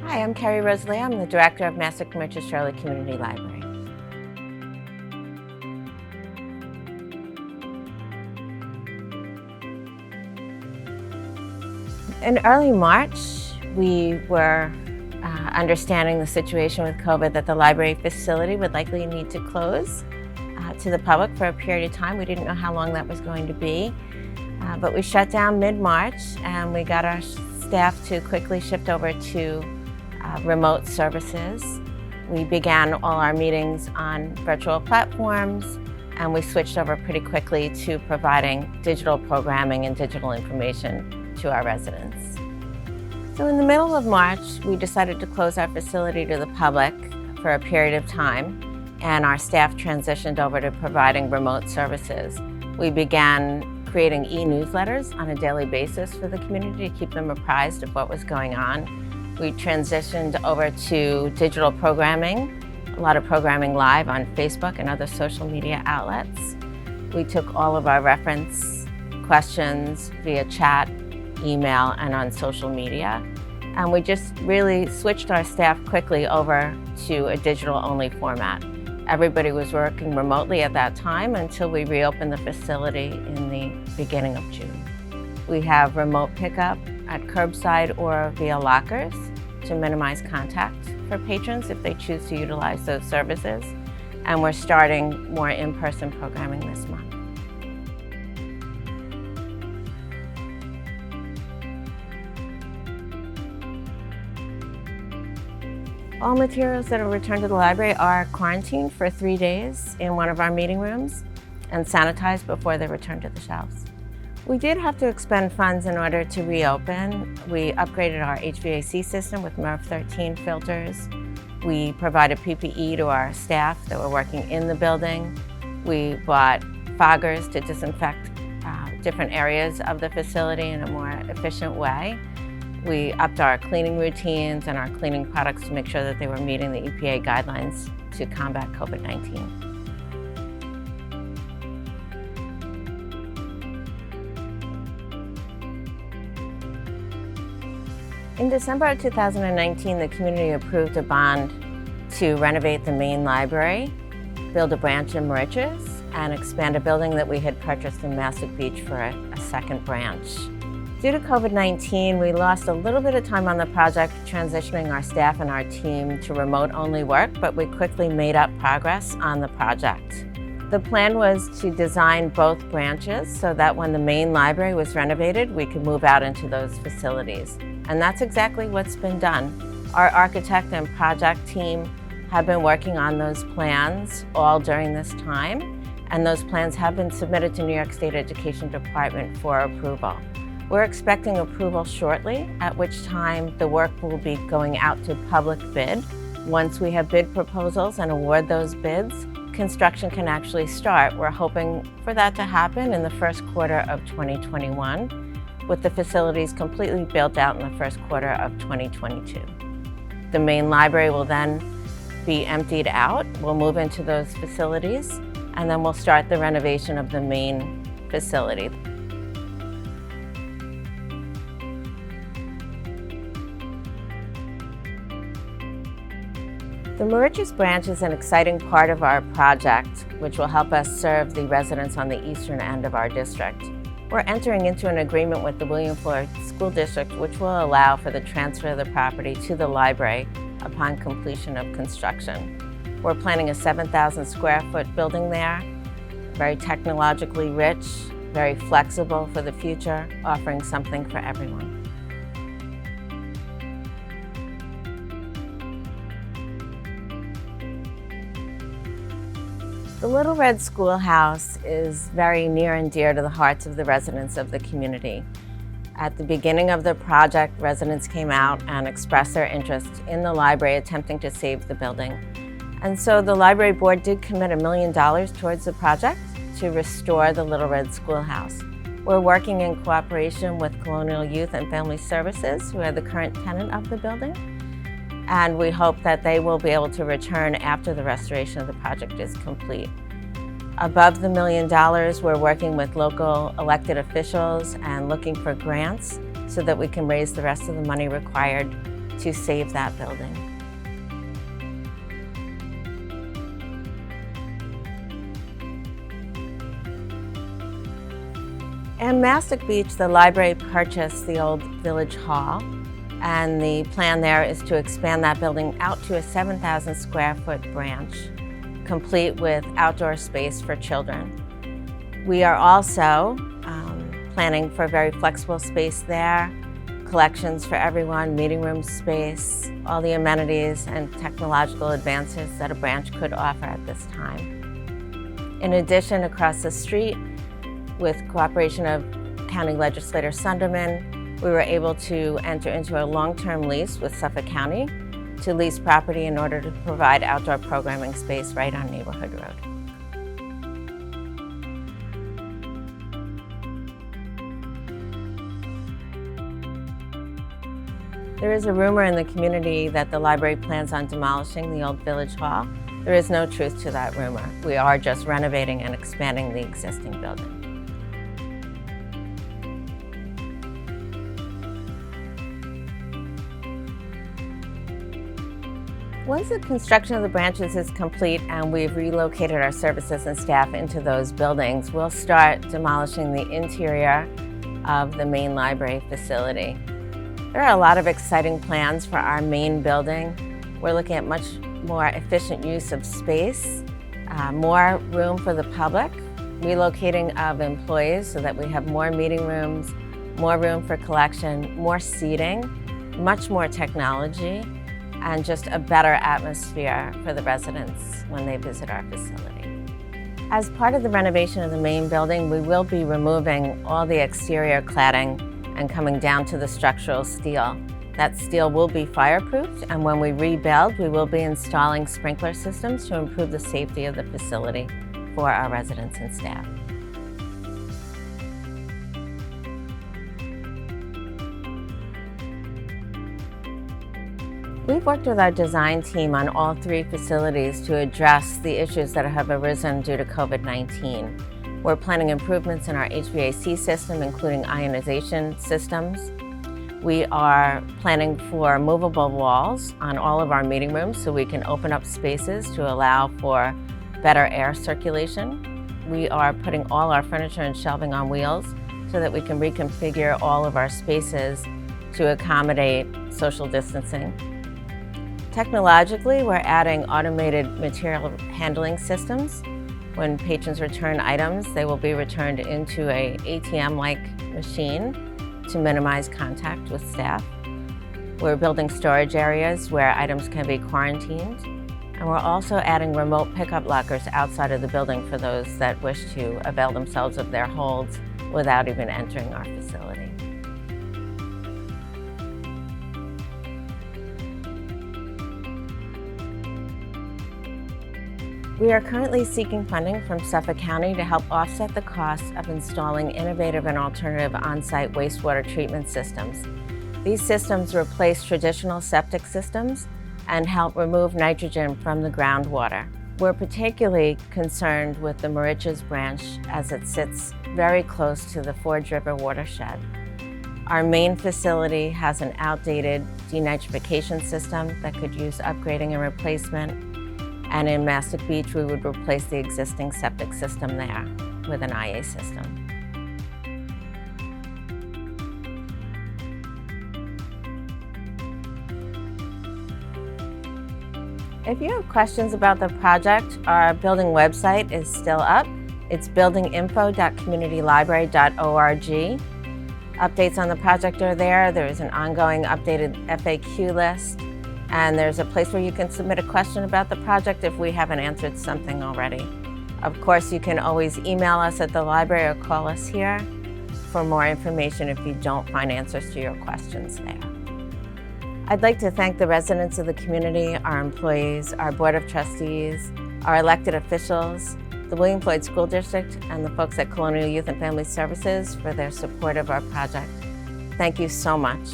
Hi, I'm Carrie Rosalie. I'm the Director of Mastics-Moriches-Shirley Community Library. In early March, we were understanding the situation with COVID, that the library facility would likely need to close to the public for a period of time. We didn't know how long that was going to be, but we shut down mid-March and we got our staff to quickly shift over to remote services. We began all our meetings on virtual platforms, and we switched over pretty quickly to providing digital programming and digital information to our residents. So in the middle of March, we decided to close our facility to the public for a period of time, and our staff transitioned over to providing remote services. We began creating e-newsletters on a daily basis for the community to keep them apprised of what was going on. We transitioned over to digital programming, a lot of programming live on Facebook and other social media outlets. We took all of our reference questions via chat, email, and on social media. And we just really switched our staff quickly over to a digital-only format. Everybody was working remotely at that time until we reopened the facility in the beginning of June. We have remote pickup at curbside or via lockers to minimize contact for patrons if they choose to utilize those services. And we're starting more in-person programming this month. All materials that are returned to the library are quarantined for 3 days in one of our meeting rooms and sanitized before they're returned to the shelves. We did have to expend funds in order to reopen. We upgraded our HVAC system with MERV 13 filters. We provided PPE to our staff that were working in the building. We bought foggers to disinfect different areas of the facility in a more efficient way. We upped our cleaning routines and our cleaning products to make sure that they were meeting the EPA guidelines to combat COVID-19. In December of 2019, the community approved a bond to renovate the main library, build a branch in Moriches, and expand a building that we had purchased in Mastic Beach for a second branch. Due to COVID-19, we lost a little bit of time on the project, transitioning our staff and our team to remote-only work, but we quickly made up progress on the project. The plan was to design both branches so that when the main library was renovated, we could move out into those facilities. And that's exactly what's been done. Our architect and project team have been working on those plans all during this time, and those plans have been submitted to New York State Education Department for approval. We're expecting approval shortly, at which time the work will be going out to public bid. Once we have bid proposals and award those bids, construction can actually start. We're hoping for that to happen in the first quarter of 2021, with the facilities completely built out in the first quarter of 2022. The main library will then be emptied out. We'll move into those facilities, and then we'll start the renovation of the main facility. The Moriches branch is an exciting part of our project, which will help us serve the residents on the eastern end of our district. We're entering into an agreement with the William Floyd School District, which will allow for the transfer of the property to the library upon completion of construction. We're planning a 7,000 square foot building there, very technologically rich, very flexible for the future, offering something for everyone. The Little Red Schoolhouse is very near and dear to the hearts of the residents of the community. At the beginning of the project, residents came out and expressed their interest in the library, attempting to save the building. And so the library board did commit $1 million towards the project to restore the Little Red Schoolhouse. We're working in cooperation with Colonial Youth and Family Services, who are the current tenant of the building. And we hope that they will be able to return after the restoration of the project is complete. Above the $1 million, we're working with local elected officials and looking for grants so that we can raise the rest of the money required to save that building. In Mastic Beach, the library purchased the old Village Hall, and the plan there is to expand that building out to a 7,000 square foot branch, complete with outdoor space for children. We are also planning for a very flexible space there, collections for everyone, meeting room space, all the amenities and technological advances that a branch could offer at this time. In addition, across the street, with cooperation of County Legislator Sunderman, we were able to enter into a long-term lease with Suffolk County to lease property in order to provide outdoor programming space right on Neighborhood Road. There is a rumor in the community that the library plans on demolishing the old Village Hall. There is no truth to that rumor. We are just renovating and expanding the existing building. Once the construction of the branches is complete and we've relocated our services and staff into those buildings, we'll start demolishing the interior of the main library facility. There are a lot of exciting plans for our main building. We're looking at much more efficient use of space, more room for the public, relocating of employees so that we have more meeting rooms, more room for collection, more seating, much more technology, and just a better atmosphere for the residents when they visit our facility. As part of the renovation of the main building, we will be removing all the exterior cladding and coming down to the structural steel. That steel will be fireproofed, and when we rebuild, we will be installing sprinkler systems to improve the safety of the facility for our residents and staff. We've worked with our design team on all three facilities to address the issues that have arisen due to COVID-19. We're planning improvements in our HVAC system, including ionization systems. We are planning for movable walls on all of our meeting rooms so we can open up spaces to allow for better air circulation. We are putting all our furniture and shelving on wheels so that we can reconfigure all of our spaces to accommodate social distancing. Technologically, we're adding automated material handling systems. When patrons return items, they will be returned into an ATM-like machine to minimize contact with staff. We're building storage areas where items can be quarantined. And we're also adding remote pickup lockers outside of the building for those that wish to avail themselves of their holds without even entering our facility. We are currently seeking funding from Suffolk County to help offset the cost of installing innovative and alternative on-site wastewater treatment systems. These systems replace traditional septic systems and help remove nitrogen from the groundwater. We're particularly concerned with the Moriches branch as it sits very close to the Forge River watershed. Our main facility has an outdated denitrification system that could use upgrading and replacement. And in Mastic Beach, we would replace the existing septic system there with an IA system. If you have questions about the project, our building website is still up. It's buildinginfo.communitylibrary.org. Updates on the project are there. There is an ongoing updated FAQ list. And there's a place where you can submit a question about the project if we haven't answered something already. Of course, you can always email us at the library or call us here for more information if you don't find answers to your questions there. I'd like to thank the residents of the community, our employees, our Board of Trustees, our elected officials, the William Floyd School District, and the folks at Colonial Youth and Family Services for their support of our project. Thank you so much.